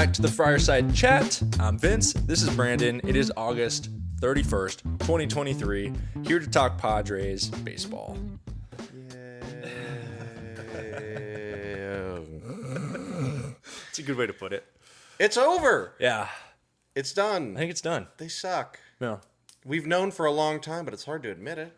back to the Friarside chat. I'm Vince. This is Brandon. It is August 31st, 2023. Here to talk Padres baseball. It's a good way to put it. It's over. Yeah. It's done. I think it's done. They suck. Yeah. We've known for a long time, but it's hard to admit it.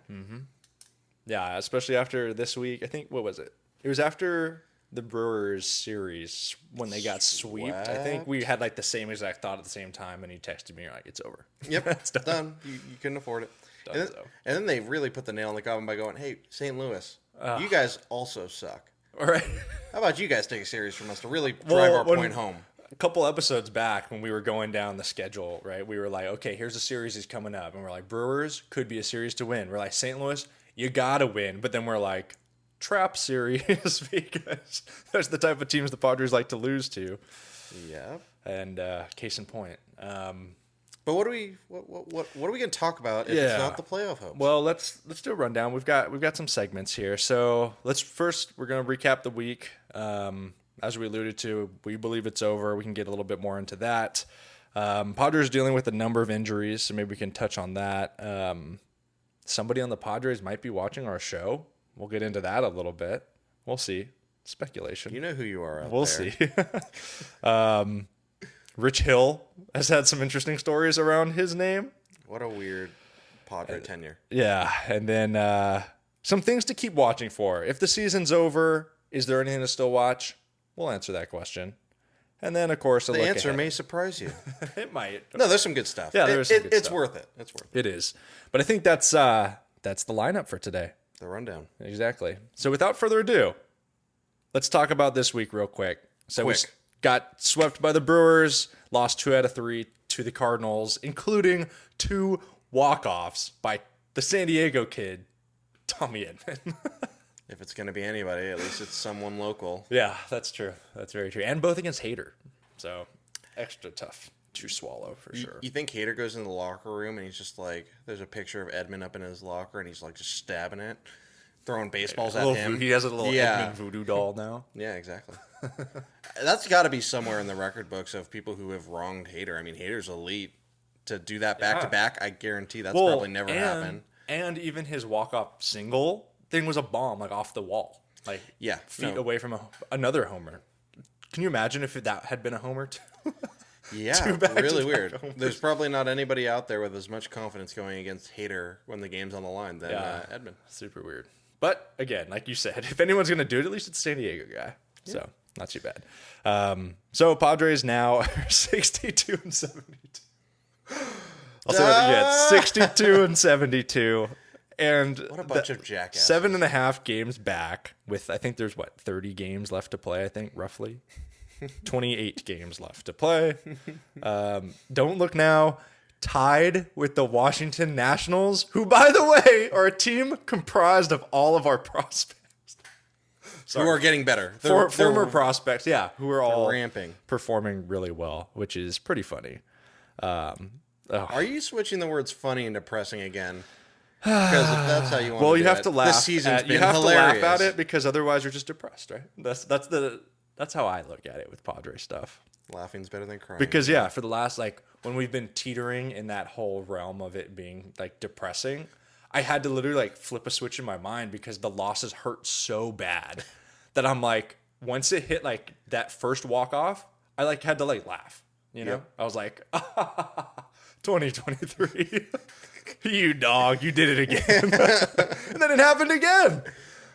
Yeah, especially after this week. I think, what was it? It was after the Brewers series when they got swept. I think we had like the same exact thought at the same time, and you texted me, you're like, it's over. Yep, it's done. done. You couldn't afford it. And then they really put the nail in the coffin by going, hey, St. Louis, you guys also suck. All right. How about you guys take a series from us to really drive our point home? A couple episodes back when we were going down the schedule, right, we were like, okay, here's a series that's coming up. And we're like, Brewers could be a series to win. We're like, St. Louis, you got to win. But then we're like, trap series because that's the type of teams the Padres like to lose to. Yeah. And case in point. But what are we going to talk about if it's not the playoff hopes? Well, let's do a rundown. We've got some segments here. So we're going to recap the week. As we alluded to, we believe it's over. We can get a little bit more into that. Padres dealing with a number of injuries, so maybe we can touch on that. Somebody on the Padres might be watching our show. We'll get into that a little bit. We'll see. Speculation. You know who you are out We'll there. see. Rich Hill has had some interesting stories around his name. What a weird Padre tenure. Yeah, and then some things to keep watching for. If the season's over, is there anything to still watch? We'll answer that question. And then, of course, the answer may surprise you. It might. No, there's some good stuff. Yeah, there's some good it's stuff. worth it. It's worth it. It is. But I think that's the lineup for today. The rundown. Exactly. So without further ado, let's talk about this week real quick. So we got swept by the Brewers, lost 2 out of 3 to the Cardinals, including 2 walk-offs by the San Diego kid, Tommy Edman. If it's going to be anybody, at least it's someone local. Yeah, that's true. That's very true. And both against Hader. So extra tough to swallow for sure. You think Hader goes into the locker room and he's just like, there's a picture of Edmund up in his locker and he's like just stabbing it, throwing baseballs at him. He has a little Edmund voodoo doll now. Yeah, exactly. That's got to be somewhere in the record books of people who have wronged Hader. I mean, Hader's elite. To do that back-to-back, I guarantee that's probably never happened. And even his walk-up single thing was a bomb, like off the wall, like feet away from another homer. Can you imagine if that had been a homer too? Yeah, really weird. Homers. There's probably not anybody out there with as much confidence going against Hader when the game's on the line than Edmund. Super weird. But again, like you said, if anyone's going to do it, at least it's a San Diego guy. Yeah. So not too bad. So Padres now are 62 and 72. I'll say that again, 62 and 72. And what a bunch of jackasses. 7.5 games back with, I think there's 30 games left to play, I think, roughly. 28 games left to play. Don't look now. Tied with the Washington Nationals, who, by the way, are a team comprised of all of our prospects. Who are getting better. Former prospects, who are all ramping, performing really well, which is pretty funny. Are you switching the words funny and depressing again? Because if that's how you want to do you have to laugh. This season's been you have hilarious. to laugh at it because otherwise you're just depressed, right? That's how I look at it with Padre stuff. Laughing's better than crying. Because for the last when we've been teetering in that whole realm of it being depressing, I had to literally flip a switch in my mind because the losses hurt so bad that I'm like, once it hit that first walk off, I had to laugh. You know, Yep. I was like, 2023. You dog, you did it again. And then it happened again.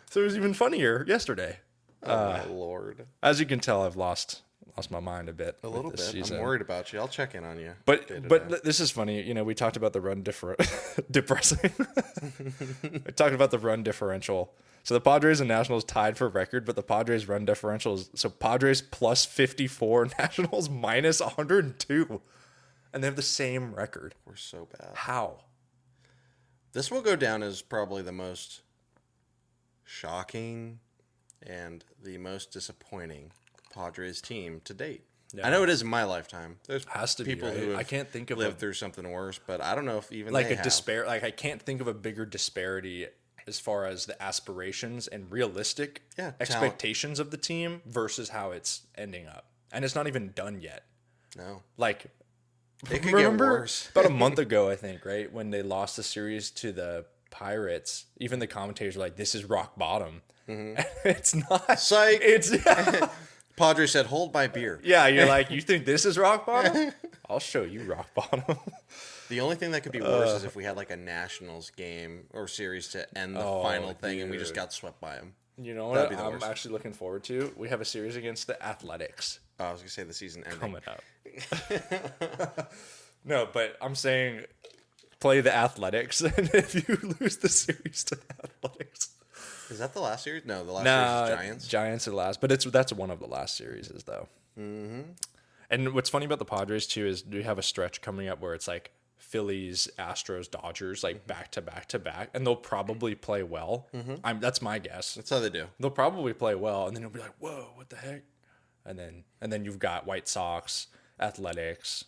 So it was even funnier yesterday. Oh, my Lord. As you can tell, I've lost my mind a bit. A little bit. Season. I'm worried about you. I'll check in on you. But this is funny. You know, we talked about the run depressing. We talked about the run differential. So the Padres and Nationals tied for record, but the Padres run differential is, so Padres plus 54, Nationals minus 102. And they have the same record. We're so bad. How? This will go down as probably the most shocking and the most disappointing Padres team to date. Yeah. I know it is in my lifetime. There's people who have I can't think of lived through something worse, but I don't know if even I can't think of a bigger disparity as far as the aspirations and realistic expectations of the team versus how it's ending up. And it's not even done yet. No. Like, it could get worse. About a month ago, I think, right? When they lost the series to the Pirates, even the commentators were like, this is rock bottom. Mm-hmm. It's not. Psych. It's Padre said, hold my beer. Yeah, you're like, you think this is rock bottom? I'll show you rock bottom. The only thing that could be worse is if we had like a Nationals game or series to end the final thing and we just got swept by them. You know what I'm actually looking forward to? We have a series against the Athletics. Oh, I was going to say the season ending. Coming up. No, but I'm saying play the Athletics, and if you lose the series to the Athletics. Is that the last series? No, the last series is Giants. Giants are the last, but that's one of the last series, though. Mm-hmm. And what's funny about the Padres, too, is we have a stretch coming up where it's like Phillies, Astros, Dodgers, like back to back to back, and they'll probably play well. Mm-hmm. That's my guess. That's how they do. They'll probably play well, and then you'll be like, "Whoa, what the heck?" And then you've got White Sox, Athletics,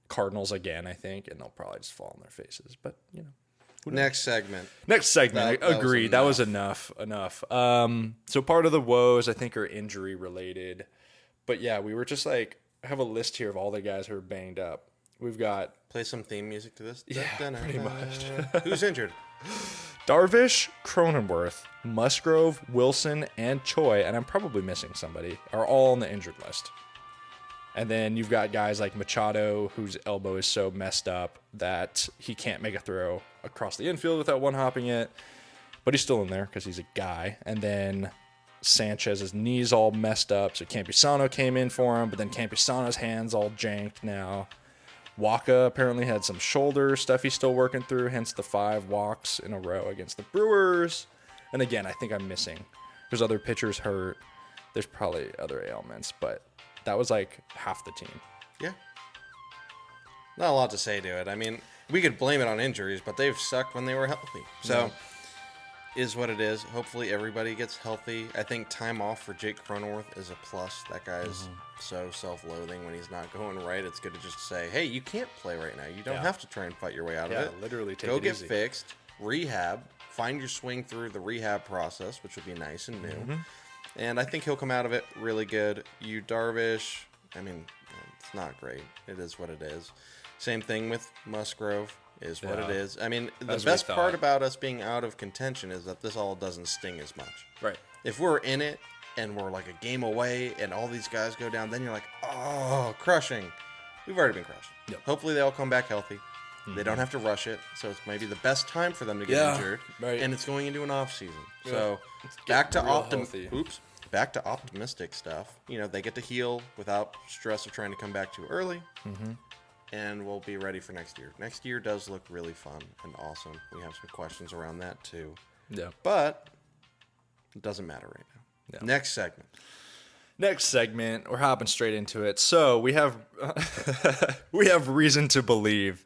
Cardinals again, I think, and they'll probably just fall on their faces. But you know, next segment. I agree. That was enough. So part of the woes I think are injury related, but yeah, we were just like, I have a list here of all the guys who are banged up. We've got... Play some theme music to this? Yeah, pretty much. Who's injured? Darvish, Cronenworth, Musgrove, Wilson, and Choi, and I'm probably missing somebody, are all on the injured list. And then you've got guys like Machado, whose elbow is so messed up that he can't make a throw across the infield without one-hopping it. But he's still in there because he's a guy. And then Sanchez's knee's all messed up, so Campusano came in for him, but then Campusano's hand's all janked now. Waka apparently had some shoulder stuff he's still working through, hence the 5 walks in a row against the Brewers. And again, I think I'm missing. There's other pitchers hurt. There's probably other ailments, but that was like half the team. Yeah. Not a lot to say to it. I mean, we could blame it on injuries, but they've sucked when they were healthy. So, is what it is. Hopefully everybody gets healthy. I think time off for Jake Cronenworth is a plus. That guy's so self-loathing when he's not going right. It's good to just say, hey, you can't play right now. You don't have to try and fight your way out of it. Literally take Go it get easy. fixed, rehab, find your swing through the rehab process, which would be nice and new. Mm-hmm. And I think he'll come out of it really good. You Darvish, I mean, it's not great. It is what it is. Same thing with Musgrove. Is what it is. I mean, the best part about us being out of contention is that this all doesn't sting as much. Right. If we're in it and we're like a game away and all these guys go down, then you're like, oh, crushing. We've already been crushed. Yep. Hopefully they all come back healthy. Mm-hmm. They don't have to rush it, so it's maybe the best time for them to get injured. Right. And it's going into an off season. Yeah. So back to optimistic stuff. You know, they get to heal without stress of trying to come back too early. Mm-hmm. And we'll be ready for next year. Next year does look really fun and awesome. We have some questions around that too. Yeah. But it doesn't matter right now. Yeah. Next segment. We're hopping straight into it. So we have reason to believe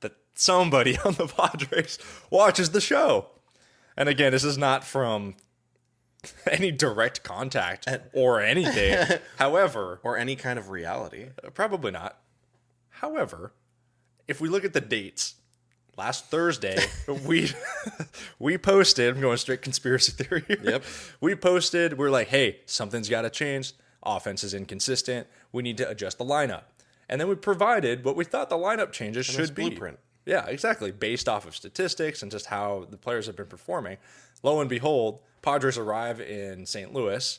that somebody on the Padres watches the show. And again, this is not from any direct contact or anything. However, or any kind of reality. Probably not. However, if we look at the dates, last Thursday, we posted, I'm going straight conspiracy theory here. Yep. We're like, hey, something's got to change. Offense is inconsistent. We need to adjust the lineup. And then we provided what we thought the lineup changes should be. Blueprint. Yeah, exactly. Based off of statistics and just how the players have been performing. Lo and behold, Padres arrive in St. Louis.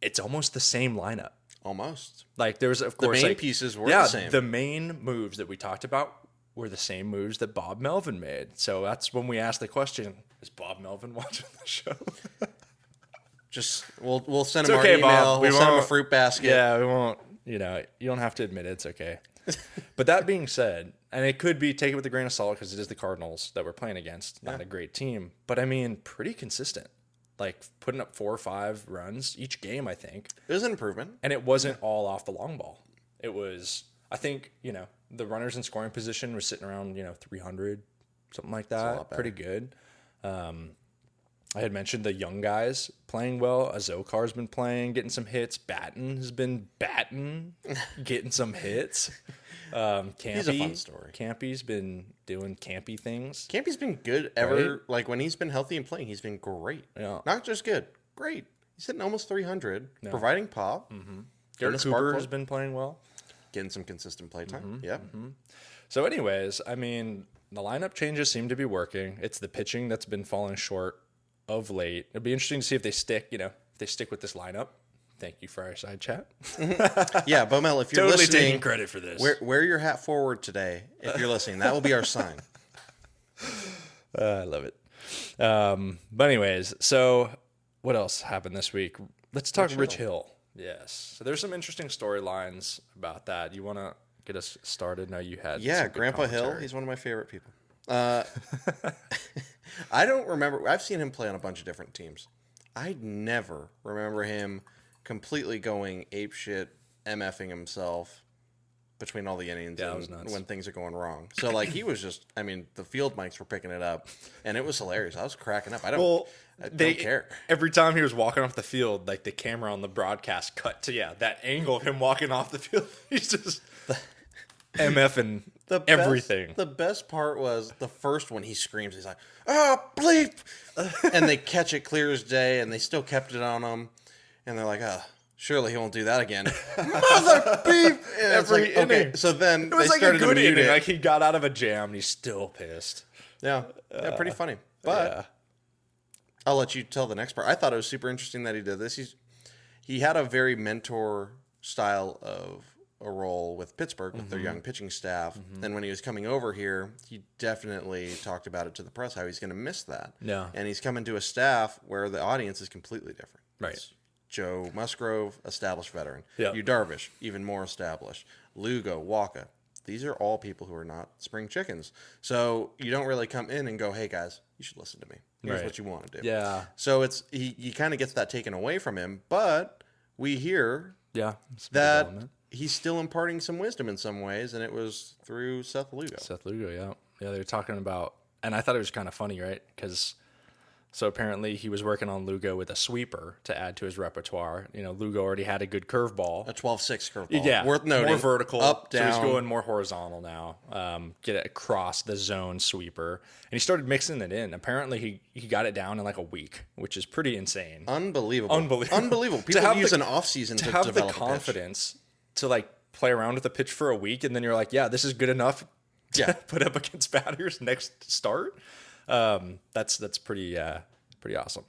It's almost the same lineup. Almost. Like there's of course the main pieces were the same. The main moves that we talked about were the same moves that Bob Melvin made. So that's when we asked the question: is Bob Melvin watching the show? Just we'll send him our email. Bob. We'll send him a fruit basket. Yeah, we won't. You know, you don't have to admit it. It's okay. But that being said, and it could be take it with a grain of salt because it is the Cardinals that we're playing against, not a great team. But I mean, pretty consistent. Like putting up 4 or 5 runs each game, I think. It was an improvement. And it wasn't all off the long ball. It was, I think, you know, the runners in scoring position were sitting around, 300, something like that. Pretty good. I had mentioned the young guys playing well. Azokar's been playing, getting some hits. Batten has been getting some hits. He's a fun story. Campy's been doing campy things. Campy's been good ever. Right? Like when he's been healthy and playing, he's been great. Yeah. Not just good, great. He's hitting almost 300, providing pop. Mm-hmm. Garrett Cooper has been playing well. getting some consistent play time. Yep. So, anyways, I mean, the lineup changes seem to be working. It's the pitching that's been falling short of late. It'll be interesting to see if they stick. If they stick with this lineup. Thank you, Friarside chat. Yeah, Bomel, if you're Totally listening, taking credit for this. wear your hat forward today. If you're listening, that will be our sign. I love it. But anyways, so what else happened this week? Let's talk Rich Hill. Yes. So there's some interesting storylines about that. You want to get us started? No, you had. Yeah, Grandpa Hill. He's one of my favorite people. I don't remember. I've seen him play on a bunch of different teams. I never remember him completely going apeshit, MFing himself between all the innings and when things are going wrong. So, like, he was just, I mean, the field mics were picking it up, and it was hilarious. I was cracking up. I don't care. Every time he was walking off the field, like, the camera on the broadcast cut to, that angle of him walking off the field. He's just MFing everything. The best part was the first one he screams. He's like, "Oh, bleep!" And they catch it clear as day, and they still kept it on him. And they're like, surely he won't do that again. Mother beep! Every inning. Okay. So then it was they like started a good to mute inning. it. Like, he got out of a jam, and he's still pissed. Yeah, pretty funny. But I'll let you tell the next part. I thought it was super interesting that he did this. He had a very mentor style of a role with Pittsburgh with their young pitching staff. And when he was coming over here, he definitely talked about it to the press, how he's going to miss that. Yeah. And he's coming to a staff where the audience is completely different. Right. It's Joe Musgrove, established veteran. Yeah. Yu Darvish, even more established. Lugo, Waka. These are all people who are not spring chickens. So you don't really come in and go, hey, guys, you should listen to me. Here's what you want to do. Yeah. So he kind of gets that taken away from him. But we hear that he's still imparting some wisdom in some ways, and it was through Seth Lugo. Yeah, they were talking about, and I thought it was kind of funny, right? Because so apparently he was working on Lugo with a sweeper to add to his repertoire. Lugo already had a good curveball, a 12-6 curveball. Yeah, worth noting. More vertical, up, down. So he's going more horizontal now. Get it across the zone sweeper, and he started mixing it in. Apparently he got it down in like a week, which is pretty insane. Unbelievable. People use an off season to have develop the confidence to like play around with the pitch for a week, and then you're like, this is good enough to put up against batters next start. That's pretty awesome.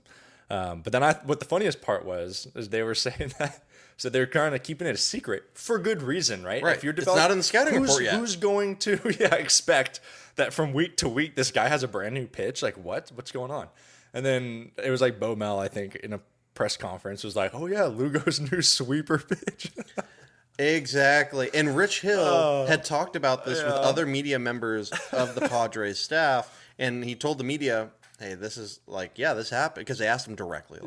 But then what the funniest part was is they were saying that, so they're kind of keeping it a secret for good reason, right? Right. If you're it's not in the scouting report yet. Who's going to expect that from week to week this guy has a brand new pitch? Like, what's going on? And then it was like Bo Mel, I think, in a press conference was like, oh yeah, Lugo's new sweeper pitch. Exactly. And Rich Hill had talked about this with other media members of the Padres staff, and he told the media, hey, this is like, this happened, because they asked him directly.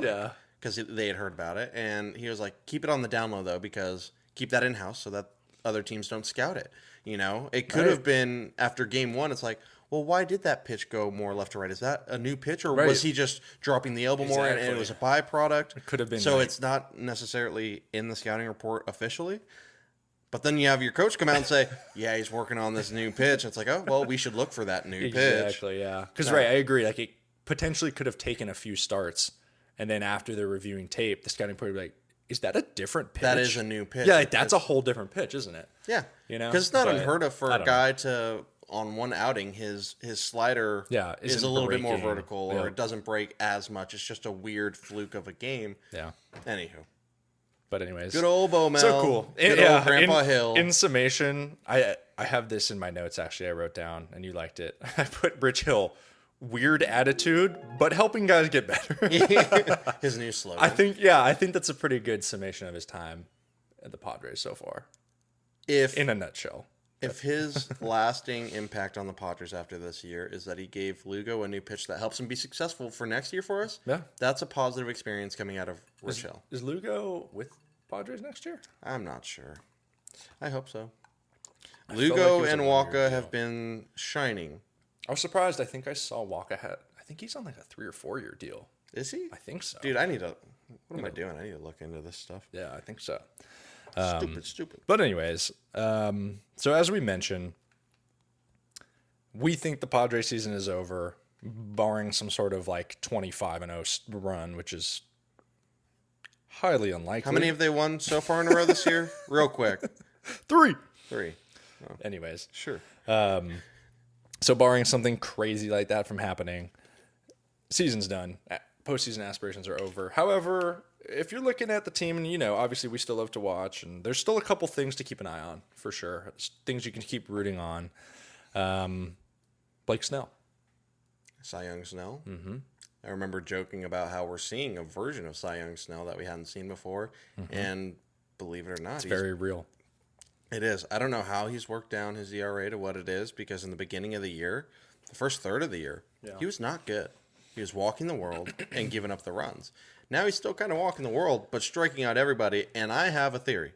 Because they had heard about it, and he was like, keep it on the down low, though, because keep that in-house so that other teams don't scout it. It could have been after game one, it's like, well, why did that pitch go more left to right? Is that a new pitch, or was he just dropping the elbow more and it was a byproduct? It could have been. So it's not necessarily in the scouting report officially. But then you have your coach come out and say, he's working on this new pitch. It's like, oh, well, we should look for that new pitch. Exactly, yeah. Because, I agree. Like, it potentially could have taken a few starts, and then after they're reviewing tape, the scouting report would be like, is that a different pitch? That is a new pitch. Yeah, like, that's a whole different pitch, isn't it? Yeah. Because it's not unheard of for a guy to, on one outing, his slider is a little bit more vertical, or it doesn't break as much. It's just a weird fluke of a game. Yeah. Anywho. But anyways. Good old Bo Mel. So cool. Good old Grandpa Hill. In summation, I have this in my notes, actually, I wrote down, and you liked it. I put Rich Hill, weird attitude, but helping guys get better. His new slogan. I think that's a pretty good summation of his time at the Padres so far. In a nutshell. If his lasting impact on the Padres after this year is that he gave Lugo a new pitch that helps him be successful for next year for us, that's a positive experience coming out of Rich Hill. Is Lugo with Padres next year? I'm not sure. I hope so. Lugo and Waka have been shining. I was surprised. I think I saw Waka I think he's on like a 3 or 4 year deal. Is he? I think so. Dude, what am I doing? I need to look into this stuff. Yeah, I think so. Stupid. But anyways, so as we mentioned, we think the Padres season is over, barring some sort of like 25-0 run, which is highly unlikely. How many have they won so far in a row this year? Real quick. 3. 3. Oh, Anyways. sure. So barring something crazy like that from happening, season's done. Postseason aspirations are over. However, if you're looking at the team, and obviously we still love to watch, and there's still a couple things to keep an eye on for sure. Things you can keep rooting on. Blake Snell. Cy Young Snell. Mm-hmm. I remember joking about how we're seeing a version of Cy Young Snell that we hadn't seen before, and believe it or not, It's very real. It is. I don't know how he's worked down his ERA to what it is, because in the beginning of the year, the first third of the year, he was not good. He was walking the world and giving up the runs. Now he's still kind of walking the world, but striking out everybody, and I have a theory.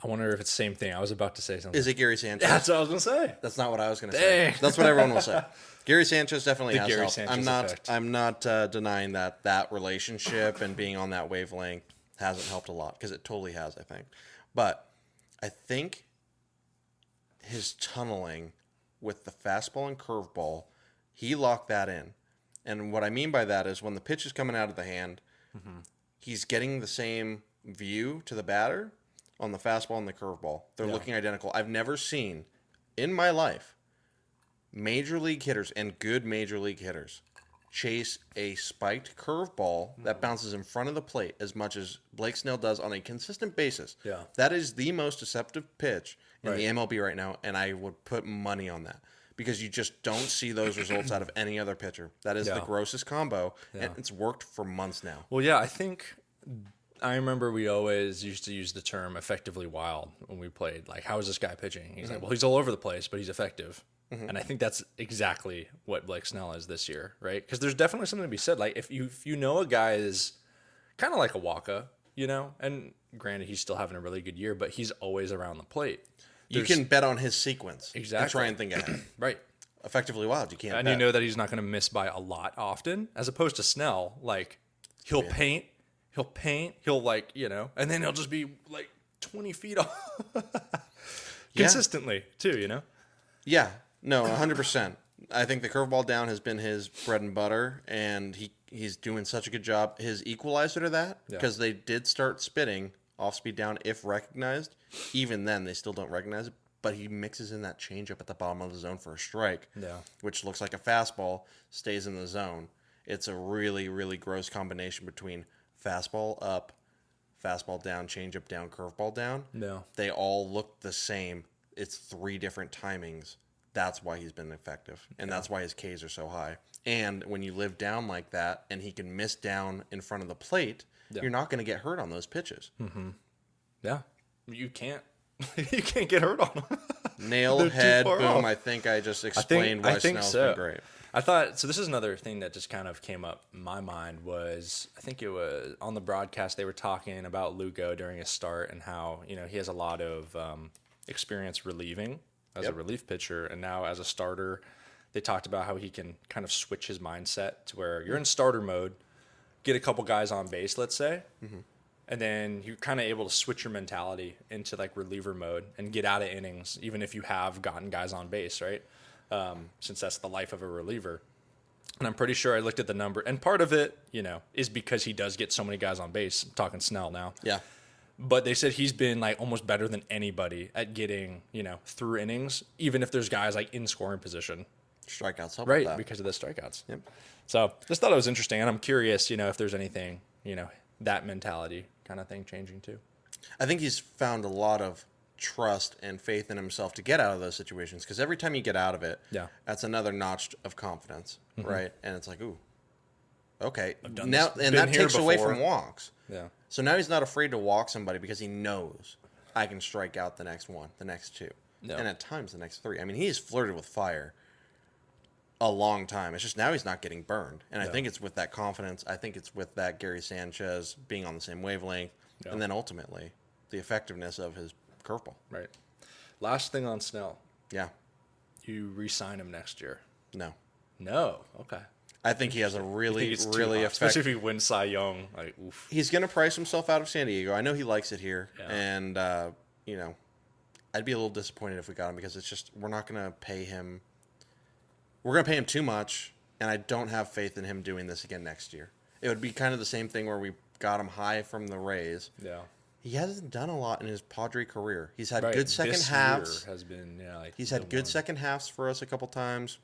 I wonder if it's the same thing. I was about to say something. Is it Gary Sanchez? That's what I was going to say. That's not what I was going to say. That's what everyone will say. Gary Sanchez definitely has Gary helped. Sanchez I'm not denying that relationship and being on that wavelength hasn't helped a lot, because it totally has, I think. But I think his tunneling with the fastball and curveball, he locked that in. And what I mean by that is when the pitch is coming out of the hand, he's getting the same view to the batter on the fastball and the curveball. They're looking identical. I've never seen in my life major league hitters and good major league hitters chase a spiked curveball that bounces in front of the plate as much as Blake Snell does on a consistent basis. Yeah. That is the most deceptive pitch in the MLB right now, and I would put money on that, because you just don't see those results out of any other pitcher. That is the grossest combo, and it's worked for months now. Well, yeah, I remember we always used to use the term effectively wild when we played. Like, how is this guy pitching? He's like, well, he's all over the place, but he's effective. And I think that's exactly what Blake Snell is this year, right? Because there's definitely something to be said. Like, if you know a guy is kind of like a Waka, and granted, he's still having a really good year, but he's always around the plate. You can bet on his sequence. Exactly. And try and think ahead. Right. Effectively wild, you can't And bet. you know that he's not going to miss by a lot often, as opposed to Snell. Like, he'll paint, he'll like, and then he'll just be like 20 feet off consistently too, Yeah, no, 100%. I think the curveball down has been his bread and butter, and he's doing such a good job. His equalizer to that, because they did start spitting off-speed down if recognized. Even then, they still don't recognize it, but he mixes in that changeup at the bottom of the zone for a strike, which looks like a fastball, stays in the zone. It's a really, really gross combination between fastball up, fastball down, changeup down, curveball down. No. They all look the same. It's 3 different timings. That's why he's been effective, and that's why his Ks are so high. And when you live down like that, and he can miss down in front of the plate, you're not going to get hurt on those pitches. Yeah, you can't. You can't get hurt on them. Nail, head, boom. Off. I think I just explained why Snell's been great. I thought, so this is another thing that just kind of came up in my mind was, I think it was on the broadcast, they were talking about Lugo during his start and how, he has a lot of experience relieving as a relief pitcher. And now as a starter, they talked about how he can kind of switch his mindset to where you're in starter mode, get a couple guys on base, let's say, and then you're kind of able to switch your mentality into like reliever mode and get out of innings, even if you have gotten guys on base, right? Since that's the life of a reliever. And I'm pretty sure I looked at the number, and part of it, is because he does get so many guys on base. I'm talking Snell now. Yeah. But they said he's been like almost better than anybody at getting, through innings, even if there's guys like in scoring position. Strikeouts help right, with that. because of the strikeouts. Yep. So just thought it was interesting, and I'm curious, if there's anything, that mentality kind of thing changing too. I think he's found a lot of trust and faith in himself to get out of those situations, because every time you get out of it, that's another notch of confidence, right? And it's like, ooh, okay, now, and that takes away from walks. Yeah. So now he's not afraid to walk somebody because he knows I can strike out the next one, the next 2, and at times the next 3. I mean, he's flirted with fire a long time. It's just now he's not getting burned, and I think it's with that confidence. I think it's with that Gary Sanchez being on the same wavelength, and then ultimately the effectiveness of his curveball. Right. Last thing on Snell. Yeah. You re-sign him next year. No. Okay. I think he has a really effective... Especially if he wins Cy Young. Like, oof. He's going to price himself out of San Diego. I know he likes it here. Yeah. And, I'd be a little disappointed if we got him, because it's just, we're not going to pay him... We're going to pay him too much, and I don't have faith in him doing this again next year. It would be kind of the same thing where we got him high from the Rays. Yeah. He hasn't done a lot in his Padre career. He's had Right. good second This halves. year has been, like He's the had good one. second halves for us a couple times,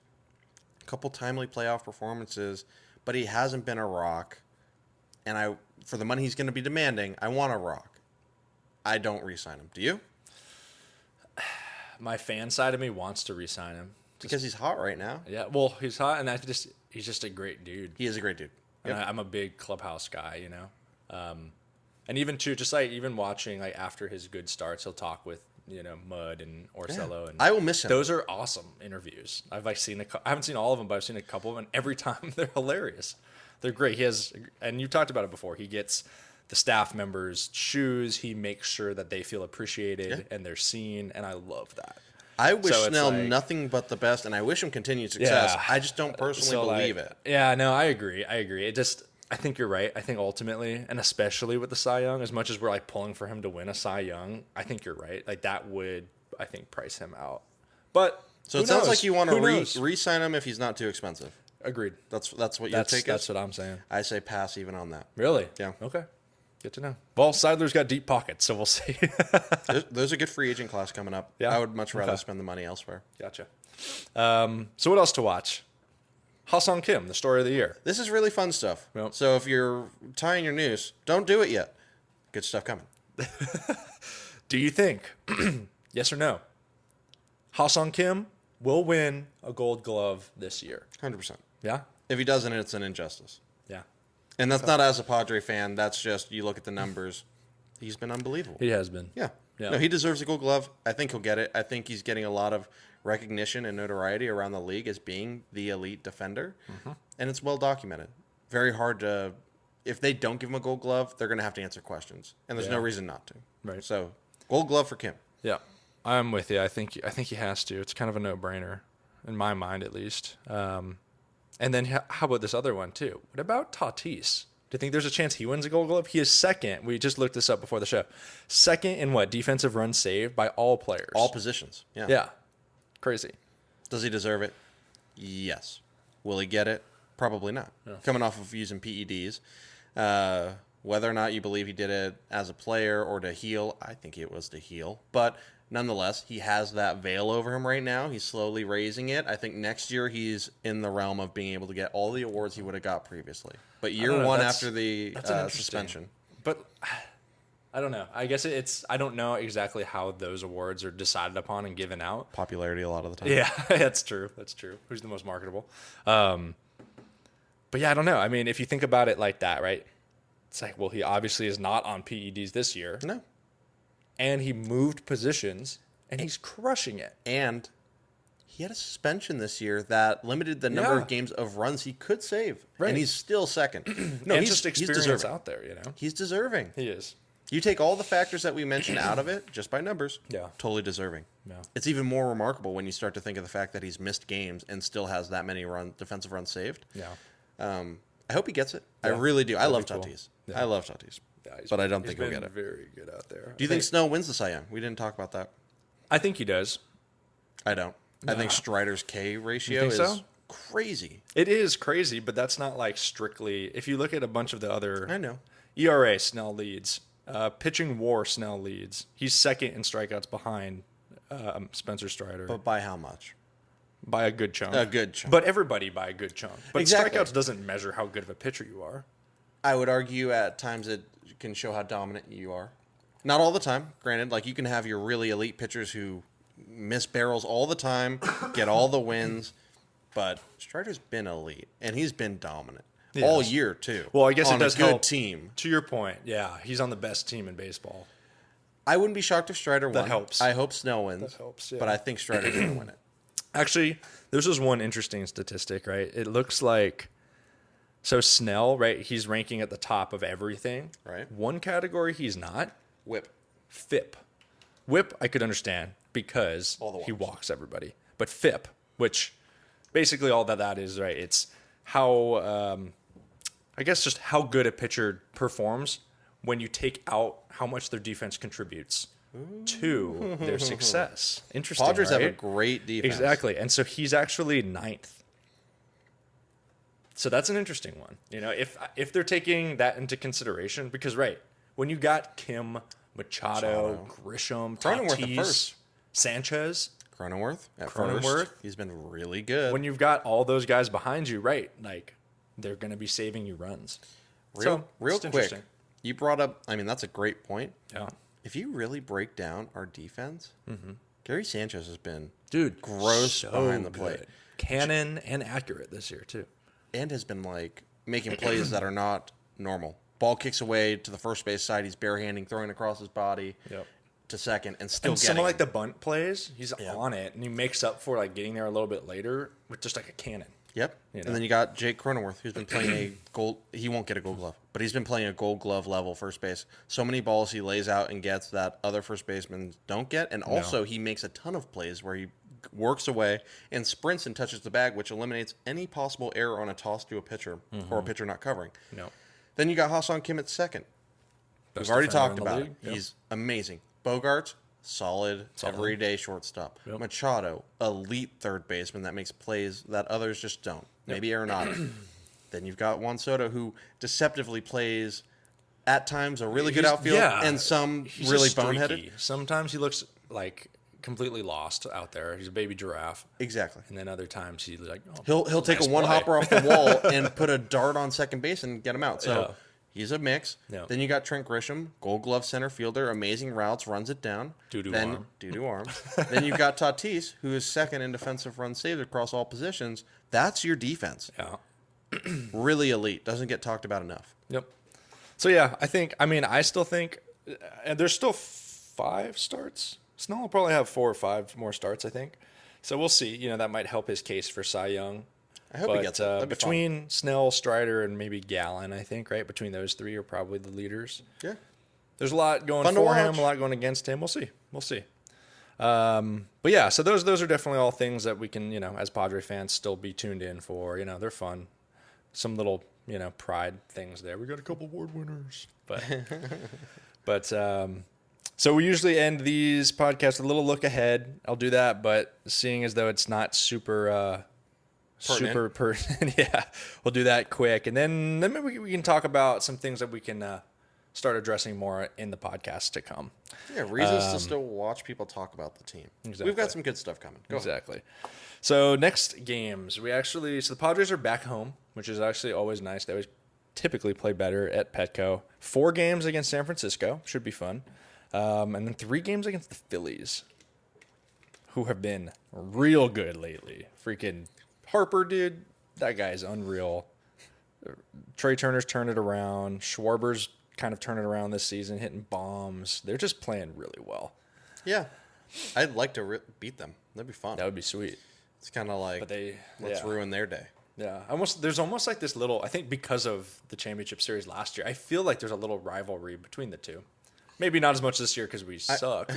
a couple timely playoff performances, but he hasn't been a rock. And for the money he's going to be demanding, I want a rock. I don't re-sign him. Do you? My fan side of me wants to re-sign him. Because he's hot right now. Yeah, well, he's hot, and he's just a great dude. He is a great dude. And Yep. I'm a big clubhouse guy, and even too, just like even watching like after his good starts, he'll talk with Mud and Orsello, and I will miss him. those are awesome interviews. I've like seen I haven't seen all of them, but I've seen a couple of them, and every time they're hilarious. They're great. He has, and you talked about it before. He gets the staff members' shoes. He makes sure that they feel appreciated and they're seen, and I love that. I wish So it's Snell like- nothing but the best, and I wish him continued success. Yeah. I just don't personally believe it. Yeah, no, I agree. I think you're right. I think ultimately, and especially with the Cy Young, as much as we're like pulling for him to win a Cy Young, I think you're right. Like that would, I think, price him out. But So who it sounds knows? like you want Who to knows? re-sign him if he's not too expensive. Agreed. That's what your That's take that's is? what I'm saying. I say pass even on that. Really? Yeah. Okay. Good to know. Well, Seidler's got deep pockets, so we'll see. There's a good free agent class coming up. Yeah? I would much rather Okay. spend the money elsewhere. Gotcha. So what else to watch? Ha-Sung Kim, the story of the year. This is really fun stuff. Yep. So if you're tying your noose, don't do it yet. Good stuff coming. Do you think, yes or no, Ha-Sung Kim will win a Gold Glove this year? 100%. Yeah? If he doesn't, it's an injustice. Yeah. And that's not as a Padre fan. That's just, you look at the numbers. He's been unbelievable. He has been. Yeah. Yeah. No, he deserves a Gold Glove. I think he'll get it. I think he's getting a lot of recognition and notoriety around the league as being the elite defender. Mm-hmm. And it's well documented. Very hard to... If they don't give him a Gold Glove, they're going to have to answer questions. And there's no Yeah. reason not to. Right. So, Gold Glove for Kim. Yeah. I'm with you. I think he has to. It's kind of a no-brainer, in my mind at least. And then how about this other one, too? What about Tatis? Do you think there's a chance he wins a Gold Glove? He is second. We just looked this up before the show. Second in what? Defensive runs saved by all players. All positions. Yeah. Yeah. Crazy. Does he deserve it? Yes. Will he get it? Probably not. Coming off of using PEDs. Whether or not you believe he did it as a player or to heal, I think it was to heal. But nonetheless, he has that veil over him right now. He's slowly raising it. I think next year he's in the realm of being able to get all the awards he would have got previously. But year don't know, one that's- after the that's an interesting- suspension. But I don't know. I guess I don't know exactly how those awards are decided upon and given out. Popularity a lot of the time. Yeah, that's true. That's true. Who's the most marketable? But yeah, I don't know. I mean, if you think about it like that, right? It's like, well, he obviously is not on PEDs this year, No. and he moved positions, and he's crushing it. And he had a suspension this year that limited the number Yeah. of games of runs he could save. Right. And he's still second. No, And he's just experience deserving. out there, He's deserving. He is. You take all the factors that we mentioned out of it, just by numbers, Yeah. totally deserving. Yeah. It's even more remarkable when you start to think of the fact that he's missed games and still has that many defensive runs saved. Yeah. I hope he gets it. I Yeah. really do. I That'd love be cool. Tatis. Yeah. I love Tatis. Yeah, But I don't he's think he'll been get it. very good out there. Do you think Snell wins the Cy Young? We didn't talk about that. I think he does. I don't. I think Strider's K ratio think is so? crazy. It is crazy, but that's not like strictly. If you look at a bunch of the other I know. ERA, Snell leads. Pitching WAR, Snell leads. He's second in strikeouts behind Spencer Strider But by how much? by a good chunk. A good chunk. But everybody by a good chunk. But Exactly. strikeouts doesn't measure how good of a pitcher you are. I would argue at times it can show how dominant you are. Not all the time, granted. Like you can have your really elite pitchers who miss barrels all the time, get all the wins, but Strider's been elite and he's been dominant all Yes. year too. Well, I guess on it does a good help. team. To your point, yeah, he's on the best team in baseball. I wouldn't be shocked if Strider won. helps. I hope Snell wins. That helps, yeah. But I think Strider's going to win it. Actually, there's just one interesting statistic, right? It looks like so Snell, right? He's ranking at the top of everything. Right. One category he's not. Whip. FIP. Whip, I could understand because All the he walks. walks everybody. But FIP, which basically all that is, right? It's how, I guess, just how good a pitcher performs when you take out how much their defense contributes to their success. Interesting. Padres have a right? great defense. Exactly. And so he's actually ninth. So that's an interesting one. You know, if they're taking that into consideration, because right, when you got Kim, Machado, Grisham, Cronenworth at Tatis, first. Sanchez. Cronenworth at Cronenworth. first. He's been really good. When you've got all those guys behind you, right? Like they're going to be saving you runs. Real it's quick. interesting. You brought up. I mean, that's a great point. Yeah. If you really break down our defense, Gary Sanchez has been gross so behind the plate, good. Cannon and accurate this year too, and has been like making plays that are not normal. Ball kicks away to the first base side. He's barehanding, throwing across his body. To second, and still getting some of like the bunt plays, he's on it, and he makes up for like getting there a little bit later with just like a cannon. Yep. You know? And then you got Jake Cronenworth, who's been playing a gold. He won't get a gold glove, but he's been playing a gold glove level first base. So many balls he lays out and gets that other first basemen don't get, and also he makes a ton of plays where he works away and sprints and touches the bag, which eliminates any possible error on a toss to a pitcher or a pitcher not covering. No. Then you got Ha-Seong Kim at second. Best We've already defender talked in the about league. it. Yep. He's amazing. Bogarts, solid. Everyday shortstop. Yep. Machado, elite third baseman that makes plays that others just don't. Maybe Arenado. Then you've got Juan Soto, who deceptively plays at times a really good outfield and some he's really just streaky. boneheaded. Sometimes he looks like completely lost out there. He's a baby giraffe. Exactly. And then other times he's like, oh, He'll take nice a one play. hopper off the wall and put a dart on second base and get him out. So he's a mix. Yeah. Then you got Trent Grisham, Gold Glove center fielder, amazing routes, runs it down. Doo-doo then arm. Doo-doo arms. Then you've got Tatis, who is second in defensive runs saved across all positions. That's your defense. Yeah. Really elite. Doesn't get talked about enough. Yep. So yeah, I still think, and there's still 5 starts. Snell will probably have 4 or 5 more starts, I think. So we'll see. You know, that might help his case for Cy Young. I hope he gets it. That'd be fun. Between Snell, Strider, and maybe Gallen, I think, right? Between those 3 are probably the leaders. Yeah. There's a lot going Fun to for him, watch. a lot going against him. We'll see. But yeah, so those are definitely all things that we can, as Padre fans, still be tuned in for. They're fun. Some little, pride things there. We got a couple award winners, but so we usually end these podcasts with a little look ahead. I'll do that, but seeing as though it's not super pertinent, yeah, we'll do that quick, and then maybe we can talk about some things that we can start addressing more in the podcast to come. Yeah, reasons to still watch people talk about the team. Exactly. We've got some good stuff coming. Go ahead. Exactly. So next games, so the Padres are back home, which is actually always nice. They always typically play better at Petco. 4 games against San Francisco, should be fun. And then 3 games against the Phillies, who have been real good lately. Freaking Harper, dude, that guy's unreal. Trey Turner's turned it around. Schwarber's kind of turned it around this season, hitting bombs. They're just playing really well. Yeah. I'd like to beat them. That'd be fun. That would be sweet. It's kind of like, let's ruin their day. Yeah, there's almost like this little, I think because of the championship series last year, I feel like there's a little rivalry between the two. Maybe not as much this year because we suck.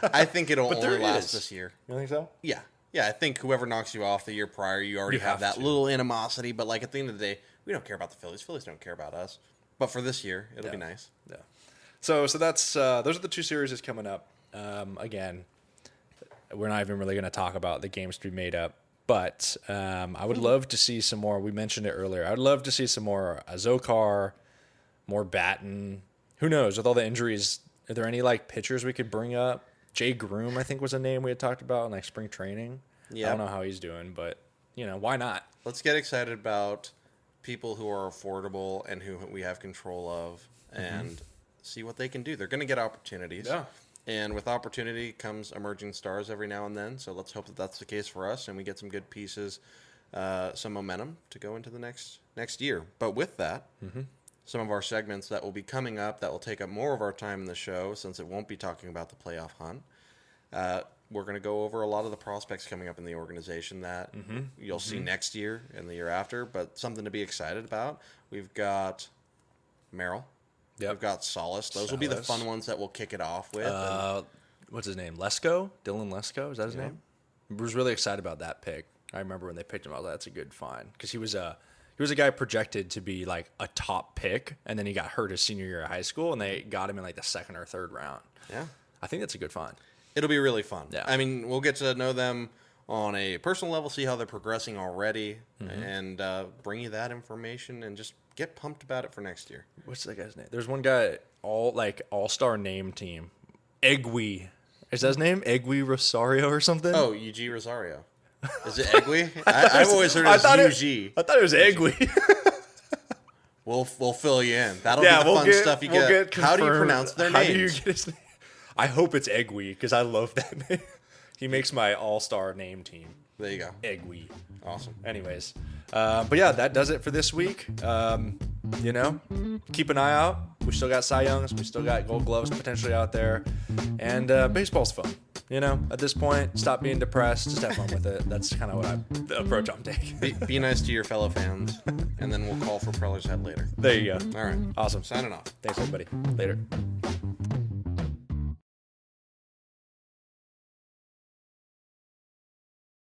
I think it'll But there only last is. this year. You think so? Yeah. Yeah, I think whoever knocks you off the year prior, you already have that little animosity. But like at the end of the day, we don't care about the Phillies. Phillies don't care about us. But for this year, it'll be nice. Yeah. So that's those are the 2 series that's coming up. Again, we're not even really going to talk about the games to be made up. But I would love to see some more. We mentioned it earlier. I'd love to see some more Zokar, more Batten. Who knows? With all the injuries, are there any pitchers we could bring up? Jay Groom, I think, was a name we had talked about in spring training. Yeah. I don't know how he's doing, but why not? Let's get excited about people who are affordable and who we have control of, and see what they can do. They're going to get opportunities. Yeah. And with opportunity comes emerging stars every now and then. So let's hope that that's the case for us, and we get some good pieces, some momentum to go into the next year. But with that, some of our segments that will be coming up that will take up more of our time in the show, since it won't be talking about the playoff hunt. We're going to go over a lot of the prospects coming up in the organization that you'll see next year and the year after, but something to be excited about. We've got Merrill. Yep. We've got Solace. Those will be the fun ones that we'll kick it off with. What's his name? Lesko? Dylan Lesko? Is that his name? I was really excited about that pick. I remember when they picked him, I was like, that's a good find. Because he was a guy projected to be a top pick, and then he got hurt his senior year of high school, and they got him in the 2nd or 3rd round. Yeah. I think that's a good find. It'll be really fun. Yeah. I mean, we'll get to know them on a personal level, see how they're progressing already, and bring you that information and just get pumped about it for next year. What's that guy's name? There's one guy, all-star name team. Egui. Is that his name? Egui Rosario or something? Oh, UG Rosario. Is it Egui? I've always heard it as UG. I thought it was Egui. We'll fill you in. That'll be the fun stuff you get. How do you pronounce their names? How do you get his name? I hope it's Egui because I love that name. He makes my all-star name team. There you go. Egui. Awesome. Anyways, but yeah, that does it for this week. You know, keep an eye out. We still got Cy Youngs. We still got Gold Gloves potentially out there. And baseball's fun. You know, at this point, stop being depressed. Just have fun with it. That's kind of the approach I'm taking. Be nice to your fellow fans, and then we'll call for Friarside later. There you go. All right. Awesome. Signing off. Thanks, everybody. Later.